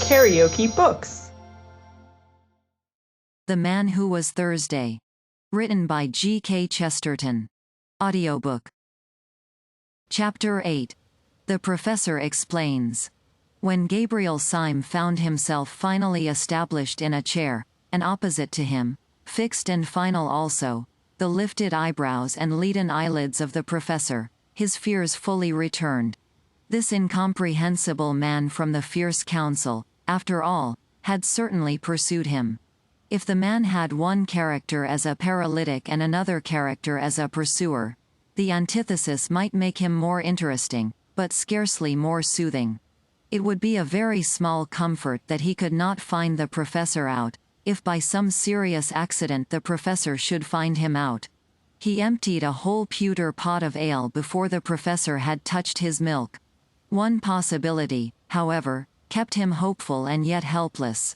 KaraokeBooks. The Man Who Was Thursday. Written by G.K.Chesterton. Audiobook. Chapter 8. The Professor Explains. When Gabriel Syme found himself finally established in a chair, and opposite to him, fixed and final also, the lifted eyebrows and leaden eyelids of the professor, his fears fully returned. This incomprehensible man from the fierce council, after all, had certainly pursued him. If the man had one character as a paralytic and another character as a pursuer, the antithesis might make him more interesting, but scarcely more soothing. It would be a very small comfort that he could not find the professor out, if by some serious accident the professor should find him out. He emptied a whole pewter pot of ale before the professor had touched his milk. One possibility, however, kept him hopeful and yet helpless.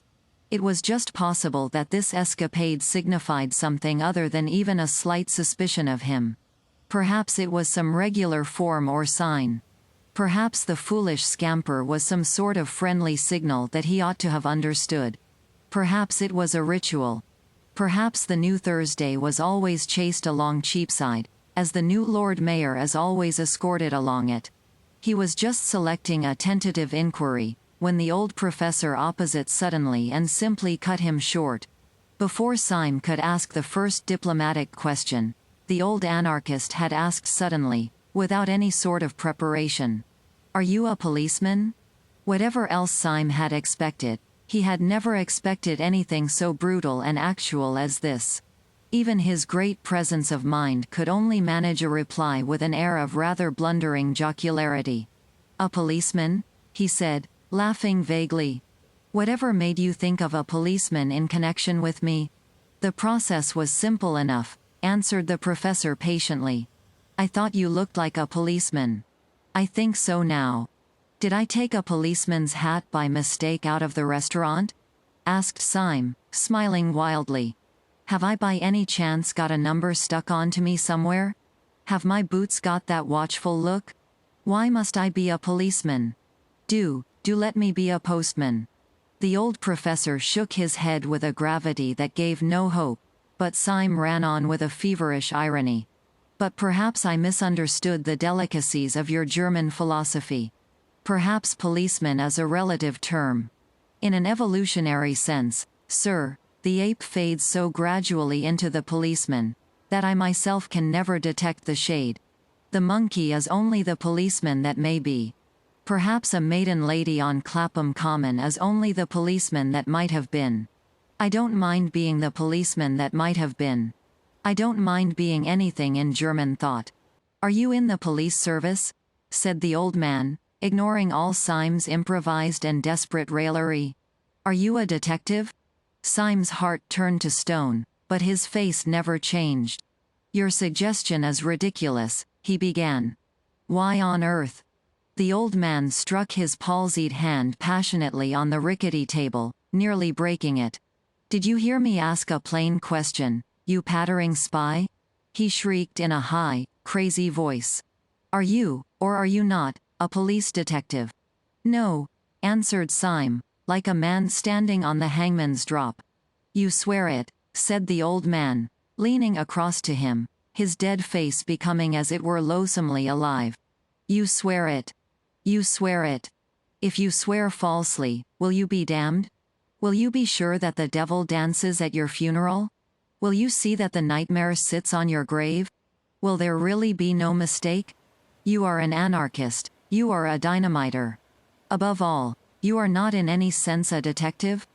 It was just possible that this escapade signified something other than even a slight suspicion of him. Perhaps it was some regular form or sign. Perhaps the foolish scamper was some sort of friendly signal that he ought to have understood. Perhaps it was a ritual. Perhaps the new Thursday was always chased along Cheapside, as the new Lord Mayor is always escorted along it. He was just selecting a tentative inquiry, when the old professor opposite suddenly and simply cut him short. Before Syme could ask the first diplomatic question, the old anarchist had asked suddenly, without any sort of preparation, "Are you a policeman?" Whatever else Syme had expected, he had never expected anything so brutal and actual as this. Even his great presence of mind could only manage a reply with an air of rather blundering jocularity. "A policeman?" he said, laughing vaguely. "Whatever made you think of a policeman in connection with me?" "The process was simple enough," answered the professor patiently. "I thought you looked like a policeman." "I think so now." "Did I take a policeman's hat by mistake out of the restaurant?" asked Syme, smiling wildly. "Have I by any chance got a number stuck onto me somewhere? Have my boots got that watchful look? Why must I be a policeman? Do let me be a postman." The old professor shook his head with a gravity that gave no hope, but Syme ran on with a feverish irony. "But perhaps I misunderstood the delicacies of your German philosophy. Perhaps policeman is a relative term. In an evolutionary sense, sir, the ape fades so gradually into the policeman, that I myself can never detect the shade. The monkey is only the policeman that may be. Perhaps a maiden lady on Clapham Common is only the policeman that might have been. I don't mind being the policeman that might have been. I don't mind being anything in German thought." "Are you in the police service?" said the old man, ignoring all Syme's improvised and desperate raillery. "Are you a detective?" Syme's heart turned to stone, but his face never changed. "Your suggestion is ridiculous," he began. "Why on earth?" The old man struck his palsied hand passionately on the rickety table, nearly breaking it. "Did you hear me ask a plain question, you pattering spy?" he shrieked in a high, crazy voice. "Are you, or are you not, a police detective?" "No," answered Syme, like a man standing on the hangman's drop. "You swear it," said the old man, leaning across to him, his dead face becoming as it were loathsomely alive. "You swear it. You swear it. If you swear falsely, will you be damned? Will you be sure that the devil dances at your funeral? Will you see that the nightmare sits on your grave? Will there really be no mistake? You are an anarchist, you are a dynamiter. Above all, you are not in any sense a detective?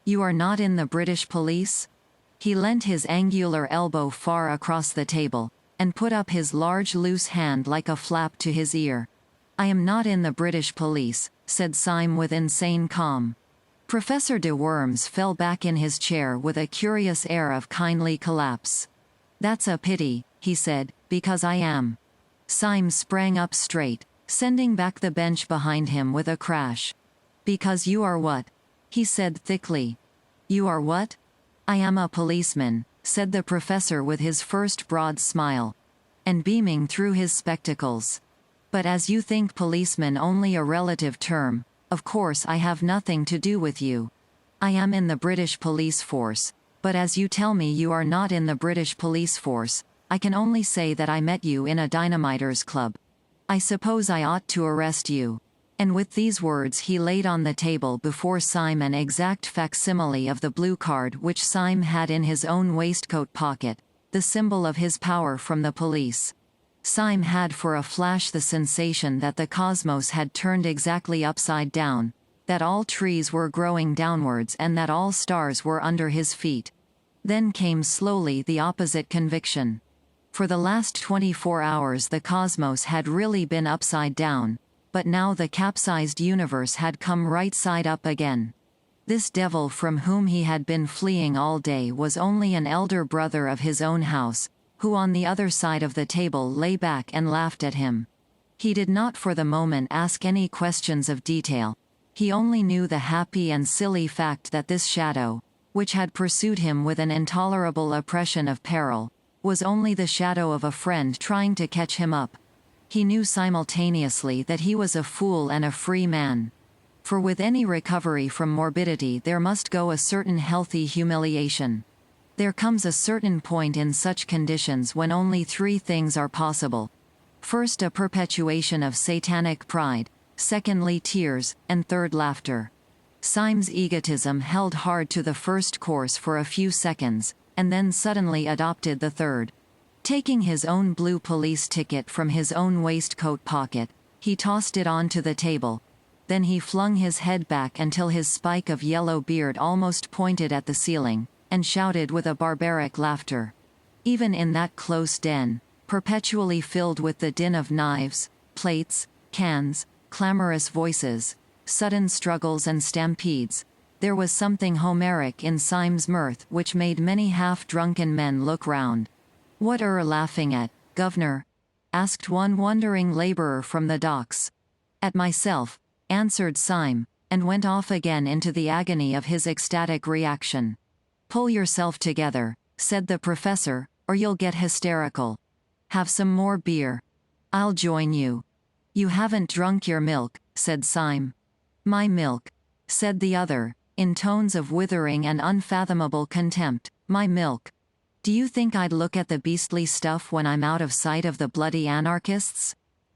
You are not in the British police?" He leant his angular elbow far across the table, and put up his large loose hand like a flap to his ear. "I am not in the British police," said Syme with insane calm. Professor de Worms fell back in his chair with a curious air of kindly collapse. "That's a pity," he said, "because I am." Syme sprang up straight, sending back the bench behind him with a crash. "Because you are what?" he said thickly. "You are what?" "I am a policeman," said the professor with his first broad smile, and beaming through his spectacles. "But as you think policeman only a relative term, Of course I have nothing to do with you. I am in the British police force, but as you tell me you are not in the British police force, I can only say that I met you in a dynamiters club. I suppose I ought to arrest you." And with these words he laid on the table before Syme an exact facsimile of the blue card which Syme had in his own waistcoat pocket, the symbol of his power from the police. Syme had for a flash the sensation that the cosmos had turned exactly upside down, that all trees were growing downwards and that all stars were under his feet. Then came slowly the opposite conviction. For the last 24 hours the cosmos had really been upside down, but now the capsized universe had come right side up again. This devil from whom he had been fleeing all day was only an elder brother of his own house, who on the other side of the table lay back and laughed at him. He did not for the moment ask any questions of detail. He only knew the happy and silly fact that this shadow, which had pursued him with an intolerable oppression of peril, was only the shadow of a friend trying to catch him up. He knew simultaneously that he was a fool and a free man. For with any recovery from morbidity there must go a certain healthy humiliation. There comes a certain point in such conditions when only three things are possible. First, a perpetuation of satanic pride, secondly tears, and third laughter. Syme's egotism held hard to the first course for a few seconds, and then suddenly adopted the third. Taking his own blue police ticket from his own waistcoat pocket, he tossed it onto the table. Then he flung his head back until his spike of yellow beard almost pointed at the ceiling, and shouted with a barbaric laughter. Even in that close den, perpetually filled with the din of knives, plates, cans, clamorous voices, sudden struggles and stampedes, there was something Homeric in Syme's mirth which made many half-drunken men look round. "What laughing at, governor?" asked one wondering laborer from the docks. "At myself," answered Syme, and went off again into the agony of his ecstatic reaction. "Pull yourself together," said the professor, "or you'll get hysterical. Have some more beer. I'll join you." "You haven't drunk your milk," said Syme. "My milk," said the other, in tones of withering and unfathomable contempt. "My milk. Do you think I'd look at the beastly stuff when I'm out of sight of the bloody anarchists?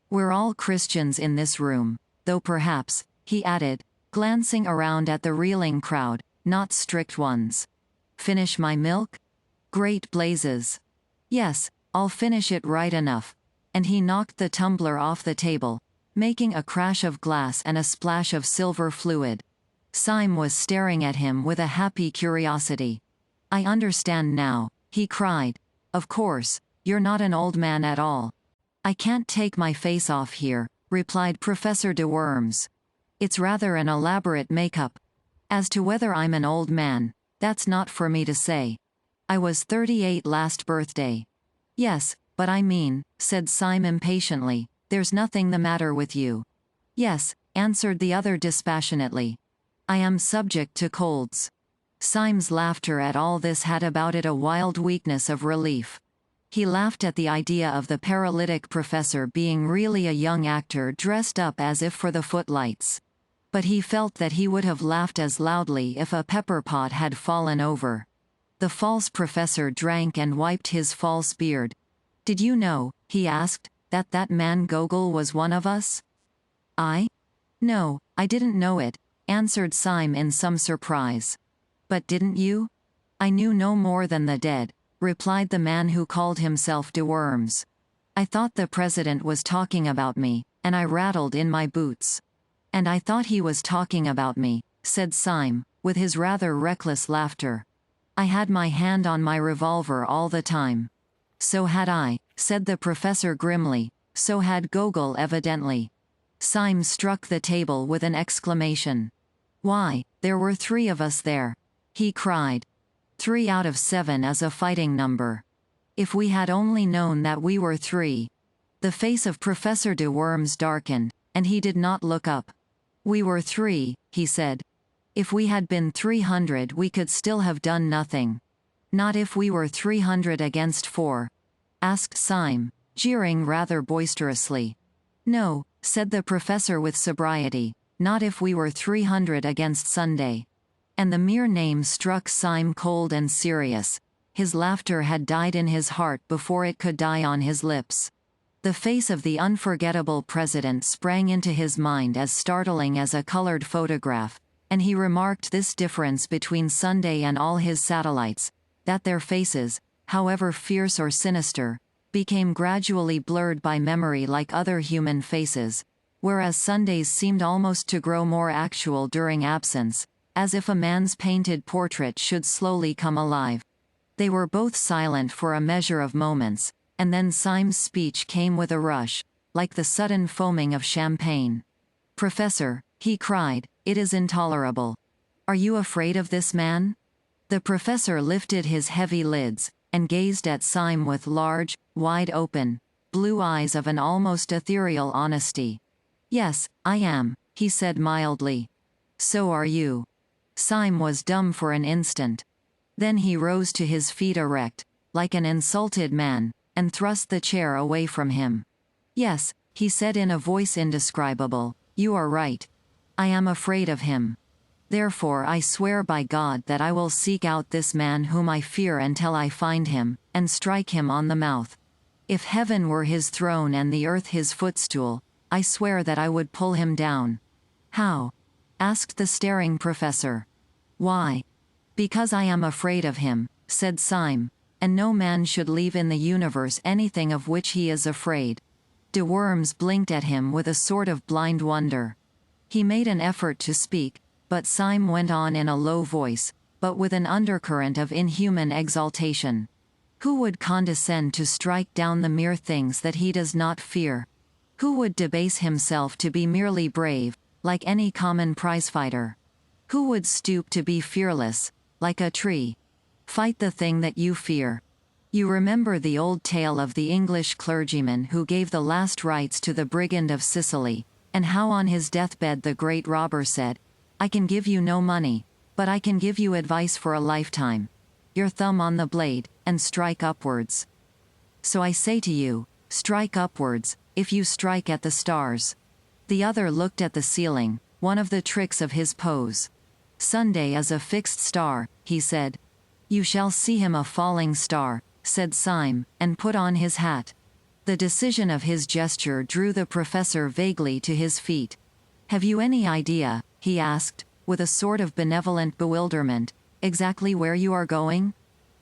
We're all Christians in this room, though perhaps," he added, glancing around at the reeling crowd, "not strict ones. Finish my milk? Great blazes. Yes, I'll finish it right enough." And he knocked the tumbler off the table, making a crash of glass and a splash of silver fluid. Syme was staring at him with a happy curiosity. "I understand now," he cried. "Of course, you're not an old man at all." "I can't take my face off here," replied Professor de Worms. "It's rather an elaborate make-up. As to whether I'm an old man, that's not for me to say. I was 38 last birthday." "Yes, but I mean," said Syme impatiently, "there's nothing the matter with you." "Yes," answered the other dispassionately. "I am subject to colds." Syme's laughter at all this had about it a wild weakness of relief. He laughed at the idea of the paralytic professor being really a young actor dressed up as if for the footlights. But he felt that he would have laughed as loudly if a pepper pot had fallen over. The false professor drank and wiped his false beard. "Did you know," he asked, that man Gogol was one of us?" "I? No, I didn't know it," answered Syme in some surprise. "But didn't you?" "I knew no more than the dead," replied the man who called himself de Worms. "I thought the president was talking about me, and I rattled in my boots." "And I thought he was talking about me," said Syme, with his rather reckless laughter. "I had my hand on my revolver all the time." "So had I," said the professor grimly. "So had Gogol evidently." Syme struck the table with an exclamation. "Why, there were 3 of us there," he cried. 3 out of 7 is a fighting number. If we had only known that we were 3. The face of Professor de Worms darkened, and he did not look up. "We were 3, he said. "If we had been 300 we could still have done nothing." "Not if we were 300 against 4? asked Syme, jeering rather boisterously. "No," said the professor with sobriety. Not if we were 300 against Sunday. And the mere name struck Syme cold and serious. His laughter had died in his heart before it could die on his lips. The face of the unforgettable president sprang into his mind as startling as a colored photograph, and he remarked this difference between Sunday and all his satellites, that their faces, however fierce or sinister, became gradually blurred by memory like other human faces, whereas Sunday's seemed almost to grow more actual during absence, as if a man's painted portrait should slowly come alive. They were both silent for a measure of moments, and then Syme's speech came with a rush, like the sudden foaming of champagne. "Professor," he cried, "it is intolerable. Are you afraid of this man?" The professor lifted his heavy lids, and gazed at Syme with large, wide-open, blue eyes of an almost ethereal honesty. "Yes, I am," he said mildly. "So are you." Syme was dumb for an instant. Then he rose to his feet erect, like an insulted man, and thrust the chair away from him. "Yes," he said in a voice indescribable, "you are right. I am afraid of him. Therefore I swear by God that I will seek out this man whom I fear until I find him, and strike him on the mouth. If heaven were his throne and the earth his footstool, I swear that I would pull him down." "How?" asked the staring professor. "Why? Because I am afraid of him," said Syme, "and no man should leave in the universe anything of which he is afraid." De Worms blinked at him with a sort of blind wonder. He made an effort to speak, but Syme went on in a low voice, but with an undercurrent of inhuman exaltation. "Who would condescend to strike down the mere things that he does not fear? Who would debase himself to be merely brave, like any common prizefighter? Who would stoop to be fearless, like a tree? Fight the thing that you fear." You remember the old tale of the English clergyman who gave the last rites to the brigand of Sicily, and how on his deathbed the great robber said, "I can give you no money, but I can give you advice for a lifetime. Your thumb on the blade, and strike upwards. So I say to you, strike upwards, if you strike at the stars." The other looked at the ceiling, one of the tricks of his pose. "Sunday is a fixed star," he said. "You shall see him a falling star," said Syme, and put on his hat. The decision of his gesture drew the professor vaguely to his feet. "Have you any idea," he asked, with a sort of benevolent bewilderment, "exactly where you are going?"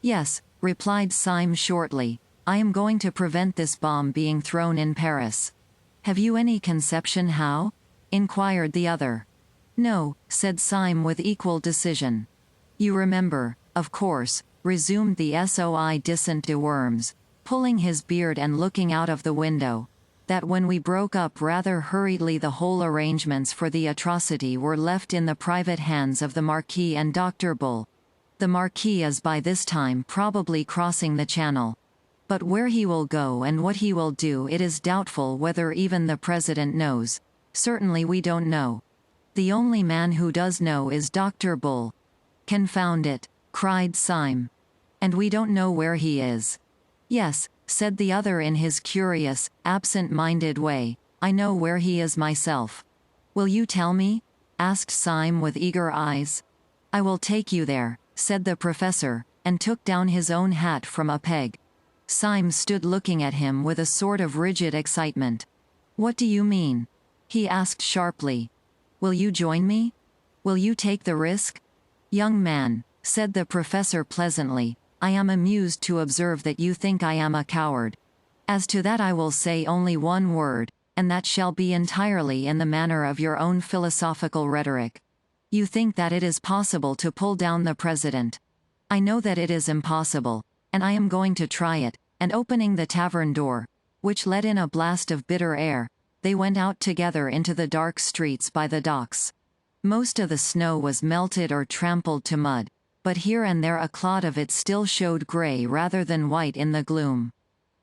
"Yes," replied Syme shortly. "I am going to prevent this bomb being thrown in Paris." "Have you any conception how?" inquired the other. "No," said Syme with equal decision. "You remember, of course," resumed the soi disant de Worms, pulling his beard and looking out of the window, "that when we broke up rather hurriedly the whole arrangements for the atrocity were left in the private hands of the Marquis and Dr. Bull. The Marquis is by this time probably crossing the Channel. But where he will go and what he will do it is doubtful whether even the President knows. Certainly we don't know. The only man who does know is Dr. Bull." "Confound it," cried Syme. "And we don't know where he is." "Yes," said the other in his curious, absent-minded way, "I know where he is myself." "Will you tell me?" asked Syme with eager eyes. "I will take you there," said the professor, and took down his own hat from a peg. Syme stood looking at him with a sort of rigid excitement. "What do you mean?" he asked sharply. "Will you join me? Will you take the risk?" "Young man," said the professor pleasantly, "I am amused to observe that you think I am a coward. As to that I will say only one word, and that shall be entirely in the manner of your own philosophical rhetoric. You think that it is possible to pull down the president. I know that it is impossible, and I am going to try it," and opening the tavern door, which let in a blast of bitter air, they went out together into the dark streets by the docks. Most of the snow was melted or trampled to mud, but here and there a clod of it still showed gray rather than white in the gloom.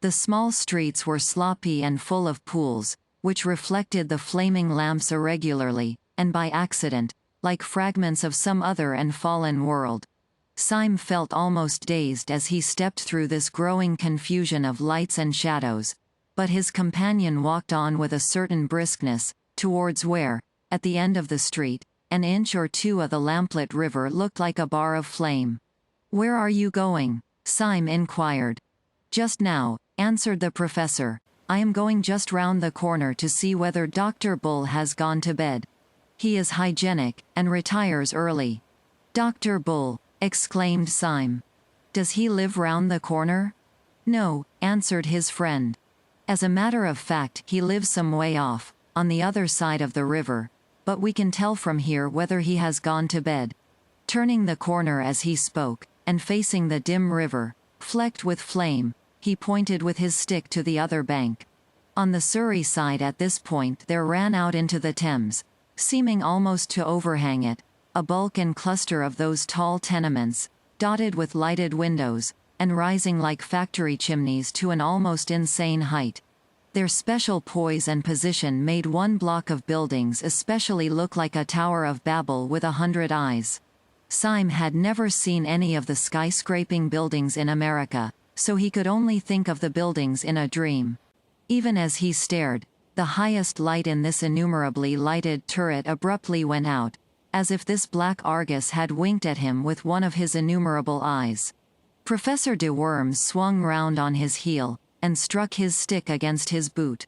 The small streets were sloppy and full of pools, which reflected the flaming lamps irregularly, and by accident, like fragments of some other and fallen world. Syme felt almost dazed as he stepped through this growing confusion of lights and shadows, but his companion walked on with a certain briskness, towards where, At the end of the street, an inch or two of the lamplit river looked like a bar of flame. "Where are you going?" Syme inquired. "Just now," answered the professor. "I am going just round the corner to see whether Dr. Bull has gone to bed. He is hygienic, and retires early." "Dr. Bull!" exclaimed Syme. "Does he live round the corner?" "No," answered his friend. "As a matter of fact, he lives some way off, on the other side of the river, but we can tell from here whether he has gone to bed." Turning the corner as he spoke, and facing the dim river, flecked with flame, he pointed with his stick to the other bank. On the Surrey side at this point there ran out into the Thames, seeming almost to overhang it, a bulk and cluster of those tall tenements, dotted with lighted windows, and rising like factory chimneys to an almost insane height. Their special poise and position made one block of buildings especially look like a Tower of Babel with 100 eyes. Syme had never seen any of the skyscraping buildings in America, so he could only think of the buildings in a dream. Even as he stared, the highest light in this innumerably lighted turret abruptly went out, as if this black Argus had winked at him with one of his innumerable eyes. Professor de Worms swung round on his heel, and struck his stick against his boot.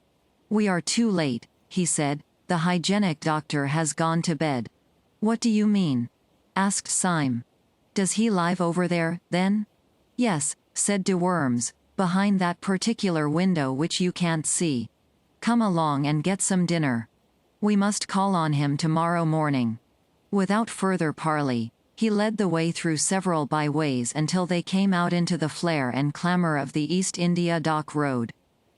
"We are too late," he said. "The hygienic doctor has gone to bed." "What do you mean?" asked Syme. "Does he live over there, then?" "Yes," said de Worms, "behind that particular window which you can't see. Come along and get some dinner. We must call on him tomorrow morning." Without further parley, he led the way through several byways until they came out into the flare and clamor of the East India Dock Road.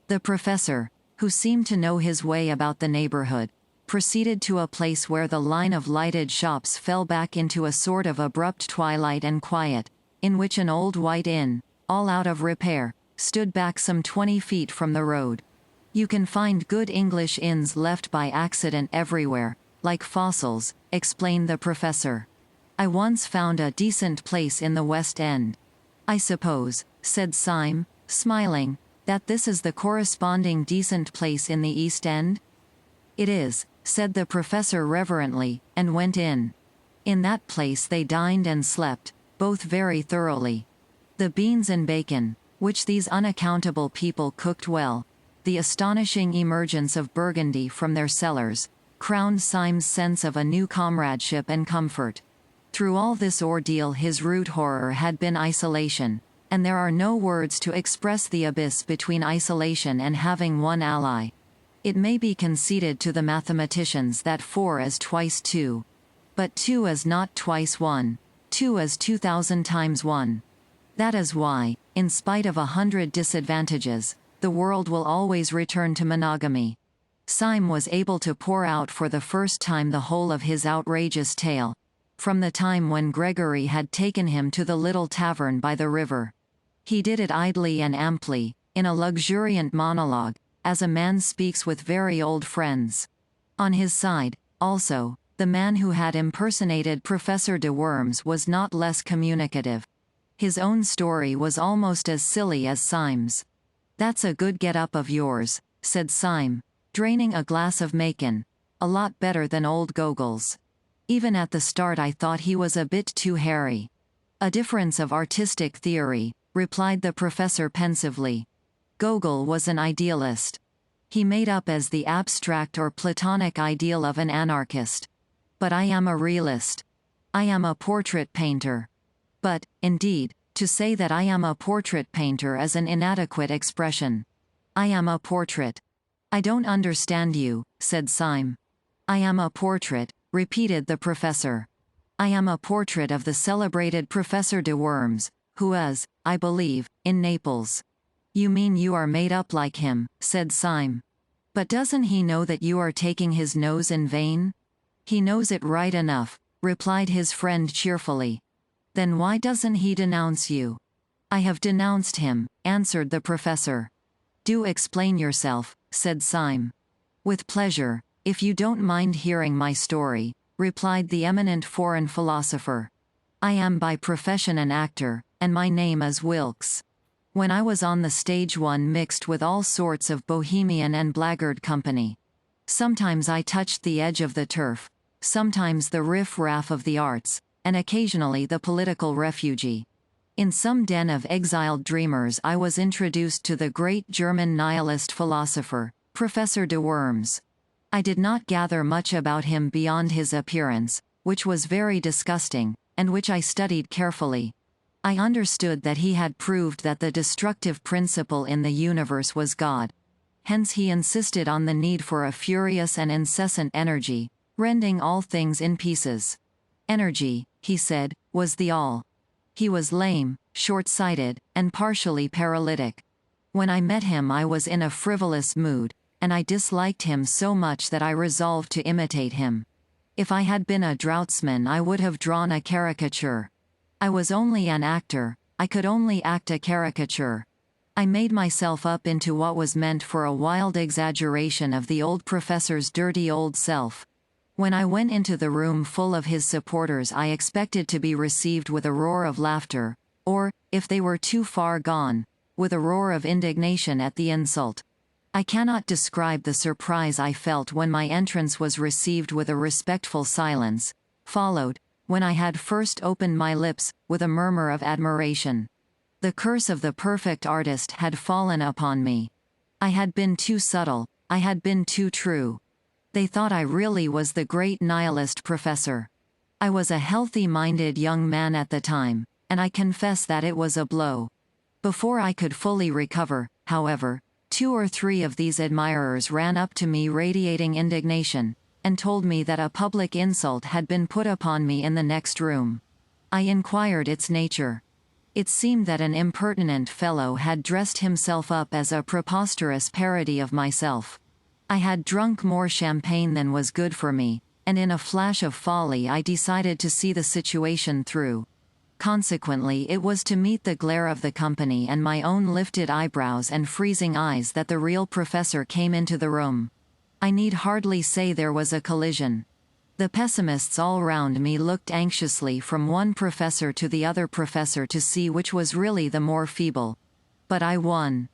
The professor, who seemed to know his way about the neighborhood, proceeded to a place where the line of lighted shops fell back into a sort of abrupt twilight and quiet, in which an old white inn, all out of repair, stood back some 20 feet from the road. "You can find good English inns left by accident everywhere, like fossils," explained the professor. "I once found a decent place in the West End." "I suppose," said Syme, smiling, "that this is the corresponding decent place in the East End?" "It is," said the professor reverently, and went in. In that place they dined and slept, both very thoroughly. The beans and bacon, which these unaccountable people cooked well, the astonishing emergence of Burgundy from their cellars, crowned Syme's sense of a new comradeship and comfort. Through all this ordeal his root horror had been isolation, and there are no words to express the abyss between isolation and having one ally. It may be conceded to the mathematicians that 4 is twice 2. But 2 is not twice 1. 2 is 2,000 times 1. That is why, in spite of 100 disadvantages, the world will always return to monogamy. Syme was able to pour out for the first time the whole of his outrageous tale, from the time when Gregory had taken him to the little tavern by the river. He did it idly and amply, in a luxuriant monologue, as a man speaks with very old friends. On his side, also, the man who had impersonated Professor de Worms was not less communicative. His own story was almost as silly as Syme's. "That's a good get-up of yours," said Syme, draining a glass of Macon. "A lot better than old Gogol's. Even at the start I thought he was a bit too hairy." "A difference of artistic theory," replied the professor pensively. "Gogol was an idealist. He made up as the abstract or Platonic ideal of an anarchist. But I am a realist. I am a portrait painter. But, indeed, to say that I am a portrait painter is an inadequate expression. I am a portrait." "I don't understand you," said Syme. "I am a portrait," repeated the professor. "I am a portrait of the celebrated Professor de Worms, who is, I believe, in Naples." "You mean you are made up like him," said Syme. "But doesn't he know that you are taking his nose in vain?" "He knows it right enough," replied his friend cheerfully. "Then why doesn't he denounce you?" "I have denounced him," answered the professor. "Do explain yourself," said Syme. "With pleasure, if you don't mind hearing my story," replied the eminent foreign philosopher. "I am by profession an actor, and my name is Wilkes. When I was on the stage one mixed with all sorts of bohemian and blackguard company. Sometimes I touched the edge of the turf, sometimes the riff-raff of the arts, and occasionally the political refugee. In some den of exiled dreamers I was introduced to the great German nihilist philosopher, Professor de Worms. I did not gather much about him beyond his appearance, which was very disgusting, and which I studied carefully. I understood that he had proved that the destructive principle in the universe was God. Hence he insisted on the need for a furious and incessant energy, rending all things in pieces. Energy, he said, was the all. He was lame, short-sighted, and partially paralytic. When I met him I was in a frivolous mood, and I disliked him so much that I resolved to imitate him. If I had been a draughtsman I would have drawn a caricature. I was only an actor, I could only act a caricature. I made myself up into what was meant for a wild exaggeration of the old professor's dirty old self. When I went into the room full of his supporters I expected to be received with a roar of laughter, or, if they were too far gone, with a roar of indignation at the insult. I cannot describe the surprise I felt when my entrance was received with a respectful silence, followed, when I had first opened my lips, with a murmur of admiration. The curse of the perfect artist had fallen upon me. I had been too subtle, I had been too true. They thought I really was the great nihilist professor. I was a healthy-minded young man at the time, and I confess that it was a blow. Before I could fully recover, however, 2 or 3 of these admirers ran up to me radiating indignation, and told me that a public insult had been put upon me in the next room. I inquired its nature. It seemed that an impertinent fellow had dressed himself up as a preposterous parody of myself. I had drunk more champagne than was good for me, and in a flash of folly I decided to see the situation through. Consequently it was to meet the glare of the company and my own lifted eyebrows and freezing eyes that the real professor came into the room. I need hardly say there was a collision. The pessimists all round me looked anxiously from one professor to the other professor to see which was really the more feeble. But I won.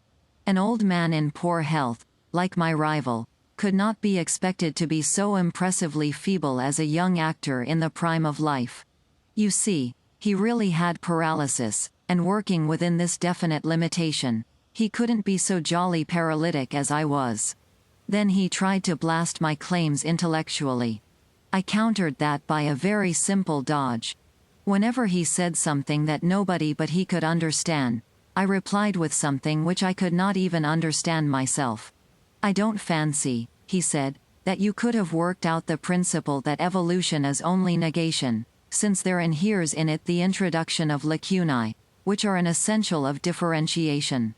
An old man in poor health, like my rival, could not be expected to be so impressively feeble as a young actor in the prime of life. You see, he really had paralysis, and working within this definite limitation, he couldn't be so jolly paralytic as I was. Then he tried to blast my claims intellectually. I countered that by a very simple dodge. Whenever he said something that nobody but he could understand, I replied with something which I could not even understand myself. I don't fancy, he said, that you could have worked out the principle that evolution is only negation, since there inheres in it the introduction of lacunae, which are an essential of differentiation.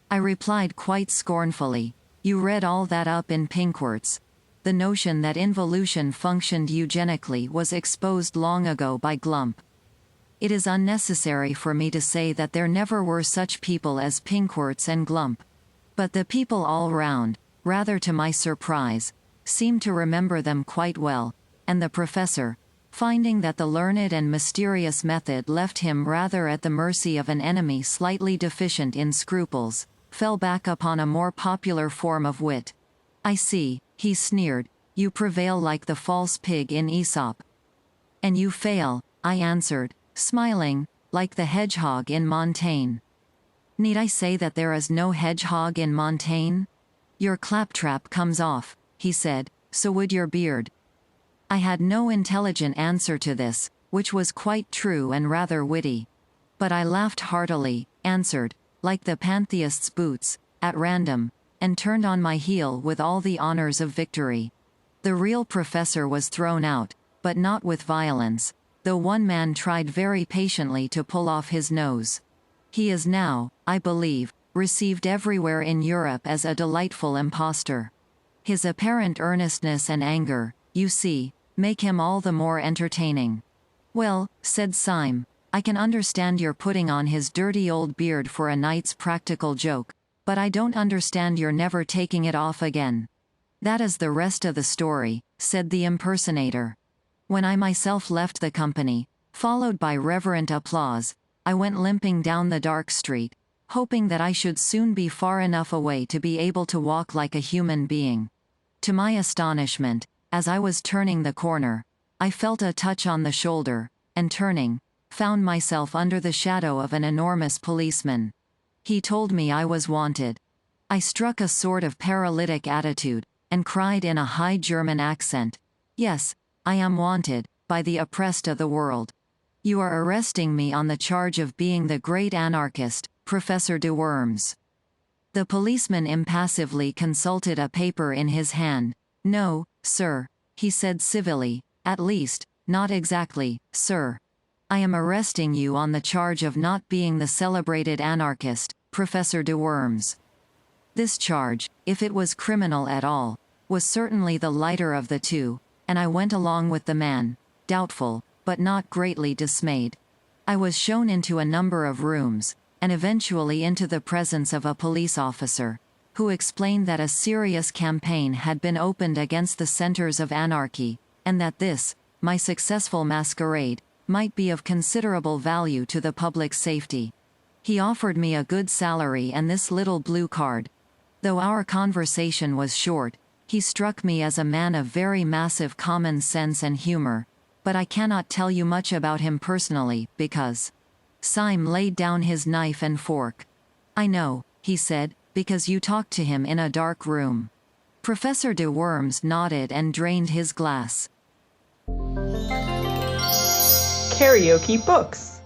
I replied quite scornfully, you read all that up in Pinckwerts. The notion that involution functioned eugenically was exposed long ago by Glump. It is unnecessary for me to say that there never were such people as Pinckwerts and Glump. But the people all round, rather to my surprise, seemed to remember them quite well, and the professor, finding that the learned and mysterious method left him rather at the mercy of an enemy slightly deficient in scruples, fell back upon a more popular form of wit. I see, he sneered, you prevail like the false pig in Aesop. And you fail, I answered, smiling, like the hedgehog in Montaigne. Need I say that there is no hedgehog in Montaigne? Your claptrap comes off, he said, so would your beard. I had no intelligent answer to this, which was quite true and rather witty. But I laughed heartily, answered, like the pantheist's boots, at random, and turned on my heel with all the honors of victory. The real professor was thrown out, but not with violence, though one man tried very patiently to pull off his nose. He is now, I believe, received everywhere in Europe as a delightful impostor. His apparent earnestness and anger, you see, make him all the more entertaining. Well, said Syme, I can understand your putting on his dirty old beard for a night's practical joke, but I don't understand your never taking it off again. That is the rest of the story, said the impersonator. When I myself left the company, followed by reverent applause, I went limping down the dark street, hoping that I should soon be far enough away to be able to walk like a human being. To my astonishment, as I was turning the corner, I felt a touch on the shoulder, and turning, found myself under the shadow of an enormous policeman. He told me I was wanted. I struck a sort of paralytic attitude, and cried in a high German accent, "Yes, I am wanted, by the oppressed of the world. You are arresting me on the charge of being the great anarchist, Professor de Worms." The policeman impassively consulted a paper in his hand. "No, sir," he said civilly, "at least, not exactly, sir. I am arresting you on the charge of not being the celebrated anarchist, Professor de Worms." This charge, if it was criminal at all, was certainly the lighter of the two, and I went along with the man, doubtful, but not greatly dismayed. I was shown into a number of rooms, and eventually into the presence of a police officer, who explained that a serious campaign had been opened against the centers of anarchy, and that this, my successful masquerade, might be of considerable value to the public safety. He offered me a good salary and this little blue card. Though our conversation was short, he struck me as a man of very massive common sense and humor, but I cannot tell you much about him personally, because... Syme laid down his knife and fork. "I know," he said, "because you talked to him in a dark room." Professor de Worms nodded and drained his glass. KaraokeBooks.